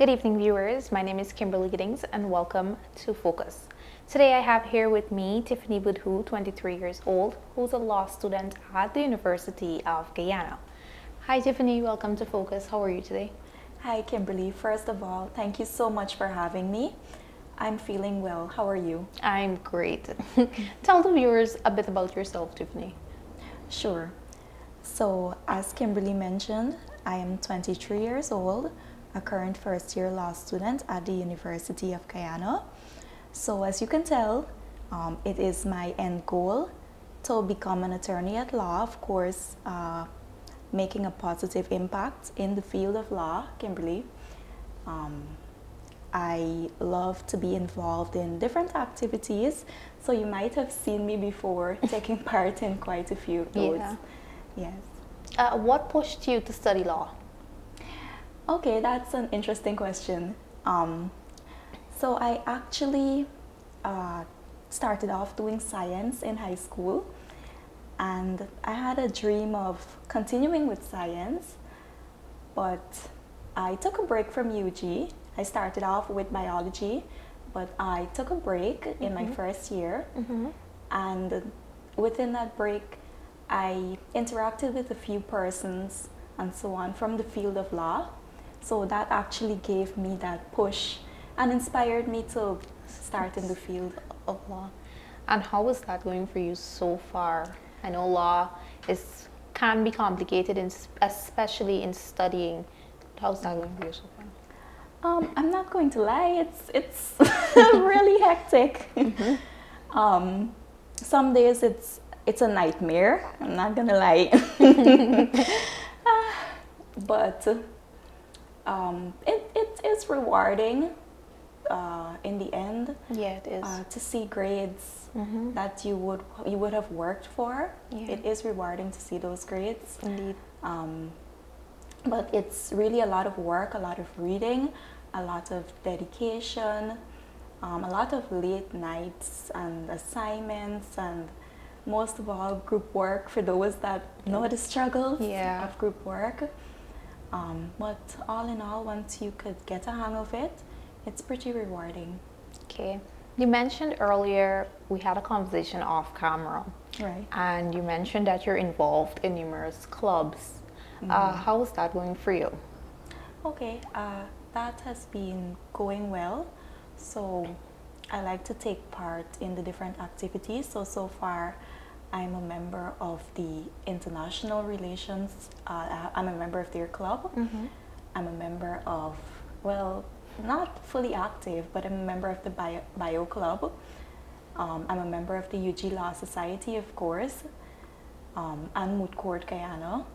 Good evening, viewers. My name is Kimberly Giddings, and welcome to Focus. Today I have here with me Tiffany Boodhoo, 23 years old, who's a law student at the University of Guyana. Hi, Tiffany. Welcome to Focus. How are you today? Hi, Kimberly. First of all, thank you so much for having me. I'm feeling well. How are you? I'm great. Tell the viewers a bit about yourself, Tiffany. Sure. So, as Kimberly mentioned, I am 23 years old, a current first year law student at the University of Guyana. So, as you can tell, it is my end goal to become an attorney at law, of course, making a positive impact in the field of law, Kimberly. I love to be involved in different activities, so you might have seen me before taking part in quite a few of those. Yeah. Yes. What pushed you to study law? Okay, that's an interesting question. So I actually started off doing science in high school, and I had a dream of continuing with science, but I took a break from UG. I started off with biology, but I took a break in my first year, and within that break, I interacted with a few persons and so on from the field of law. So that actually gave me that push and inspired me to start in the field of law. And how is that going for you so far? I know law can be complicated, especially in studying. How's that going for you so far? I'm not going to lie, it's really hectic. Some days it's a nightmare. I'm not gonna lie, but it is rewarding in the end. Yeah, it is. To see grades that you would have worked for. Yeah. It is rewarding to see those grades. Indeed. But it's really a lot of work, a lot of reading, a lot of dedication, a lot of late nights and assignments, and most of all, group work for those that know the struggles of group work. But all in all, once you could get a hang of it, it's pretty rewarding. Okay. You mentioned earlier, we had a conversation off camera. Right. And you mentioned that you're involved in numerous clubs. How is that going for you? Okay, that has been going well. So I like to take part in the different activities. So far, I'm a member of the International Relations. I'm a member of their club. I'm a member of, well, not fully active, but I'm a member of the Bio Club. I'm a member of the UG Law Society, of course, and Moot Court Guyana.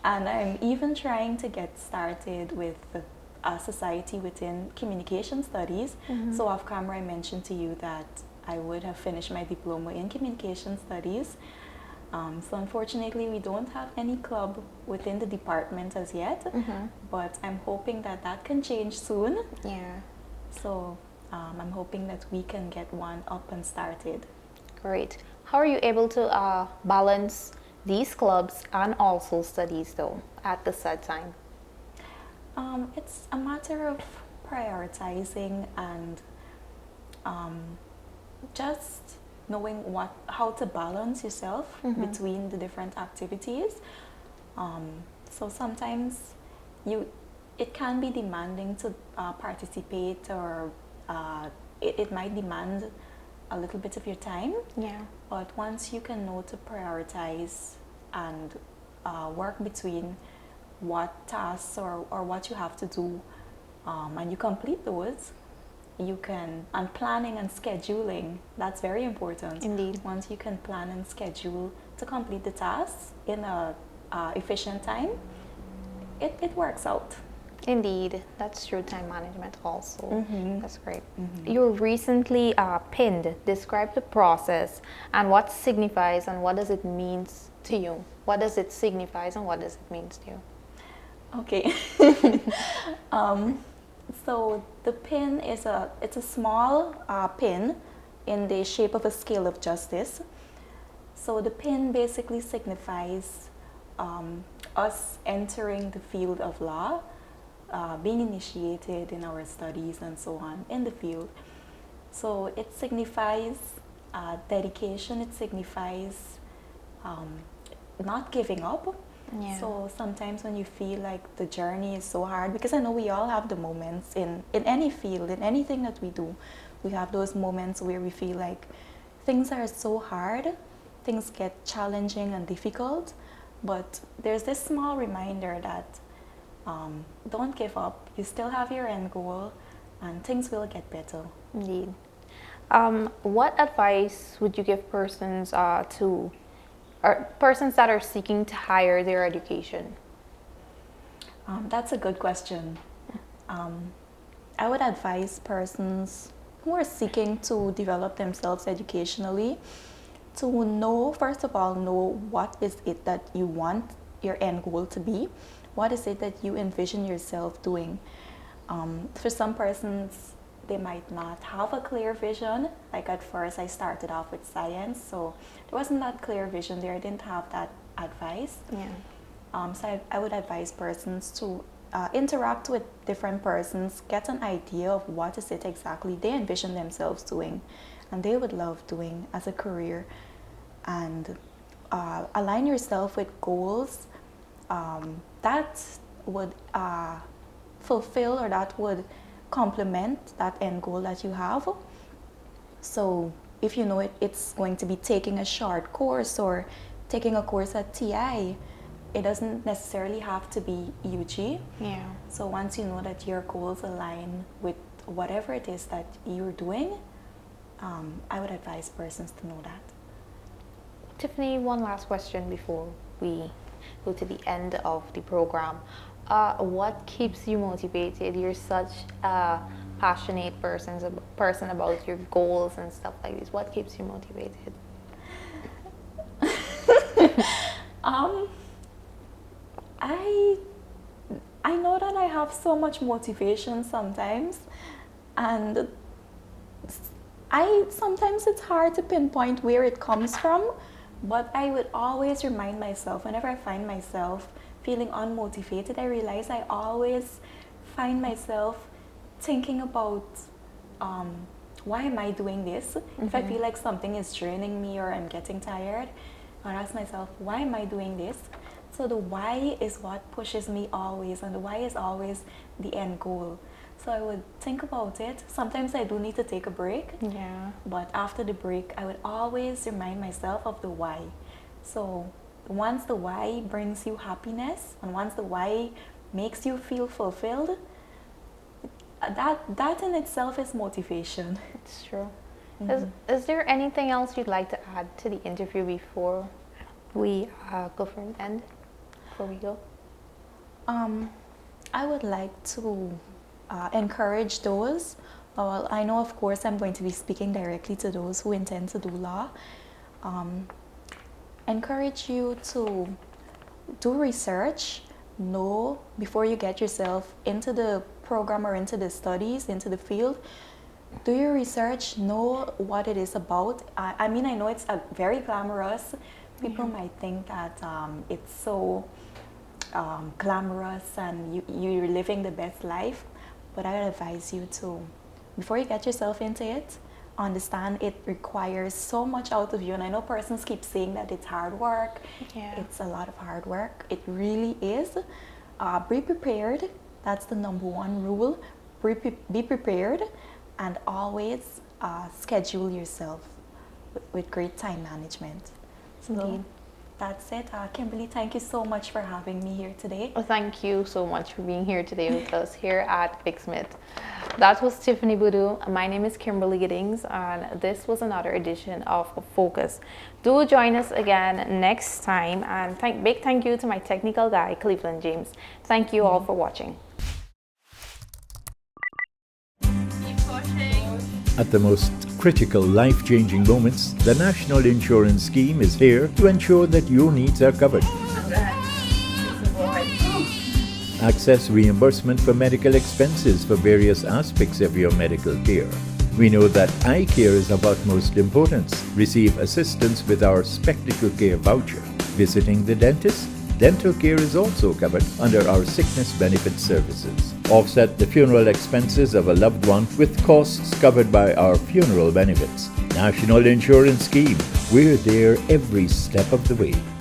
And I'm even trying to get started with a society within communication studies. So off camera I mentioned to you that I would have finished my diploma in communication studies. So unfortunately we don't have any club within the department as yet, but I'm hoping that that can change soon. Yeah. So I'm hoping that we can get one up and started. Great. How are you able to balance these clubs and also studies though at the said time? It's a matter of prioritizing and just knowing how to balance yourself between the different activities. So sometimes it can be demanding to participate, or it might demand a little bit of your time. Yeah. But once you can know to prioritize and work between what tasks or what you have to do, and you complete those, you can, and planning and scheduling, that's very important. Indeed. Once you can plan and schedule to complete the tasks in a efficient time, it works out. Indeed, that's true. Time management also. That's great. You were recently pinned. Describe the process and what signifies and what does it mean to you? What does it signifies and what does it mean to you? Okay. So the pin is it's a small pin in the shape of a scale of justice. So the pin basically signifies us entering the field of law being initiated in our studies and so on in the field. So it signifies dedication, it signifies not giving up. Yeah. So sometimes when you feel like the journey is so hard, because I know we all have the moments in any field, in anything that we do, we have those moments where we feel like things are so hard, things get challenging and difficult, but there's this small reminder that don't give up, you still have your end goal and things will get better. Indeed. What advice would you give persons persons that are seeking to higher their education? That's a good question. I would advise persons who are seeking to develop themselves educationally to know, first of all, know what is it that you want your end goal to be. What is it that you envision yourself doing? For some persons, they might not have a clear vision. Like at first, I started off with science, so there wasn't that clear vision there. I didn't have that advice. Yeah. So I would advise persons to interact with different persons, get an idea of what is it exactly they envision themselves doing and they would love doing as a career, and align yourself with goals that would fulfill or that would complement that end goal that you have. So if you know it's going to be taking a short course or taking a course at TI, it doesn't necessarily have to be UG. Yeah. So once you know that your goals align with whatever it is that you're doing, I would advise persons to know that. Tiffany, one last question before we go to the end of the program. What keeps you motivated? You're such a passionate person about your goals and stuff like this. What keeps you motivated? I know that I have so much motivation sometimes, and sometimes it's hard to pinpoint where it comes from, but I would always remind myself whenever I find myself feeling unmotivated, I realize I always find myself thinking about why am I doing this? Mm-hmm. If I feel like something is draining me or I'm getting tired, I'll ask myself, why am I doing this? So the why is what pushes me always, and the why is always the end goal. So I would think about it. Sometimes I do need to take a break. Yeah. But after the break, I would always remind myself of the why. So once the why brings you happiness, and once the why makes you feel fulfilled, that in itself is motivation. It's true. Mm-hmm. Is there anything else you'd like to add to the interview before we go for an end? Before we go? I would like to encourage those. Well, I know, of course, I'm going to be speaking directly to those who intend to do law. Encourage you to do research. Know before you get yourself into the program or into the studies, into the field. Do your research. Know what it is about. I mean, I know it's very glamorous. People might think that it's so glamorous and you're living the best life. But I would advise you to, before you get yourself into it, understand it requires so much out of you. And I know persons keep saying that it's hard work. Yeah. It's a lot of hard work. It really is. Be prepared. That's the number one rule. Be prepared, and always schedule yourself with great time management. So Indeed. that's it. Kimberly, thank you so much for having me here today. Well, thank you so much for being here today with us here at Big Smith. That was Tiffany Boodhoo. My name is Kimberly Giddings, and this was another edition of Focus. Do join us again next time, and big thank you to my technical guy, Cleveland James. Thank you all for watching. At the most critical life-changing moments, the National Insurance Scheme is here to ensure that your needs are covered. Access reimbursement for medical expenses for various aspects of your medical care. We know that eye care is of utmost importance. Receive assistance with our Spectacle Care voucher. Visiting the dentist? dental care is also covered under our sickness benefit services. Offset the funeral expenses of a loved one with costs covered by our funeral benefits. National Insurance Scheme. We're there every step of the way.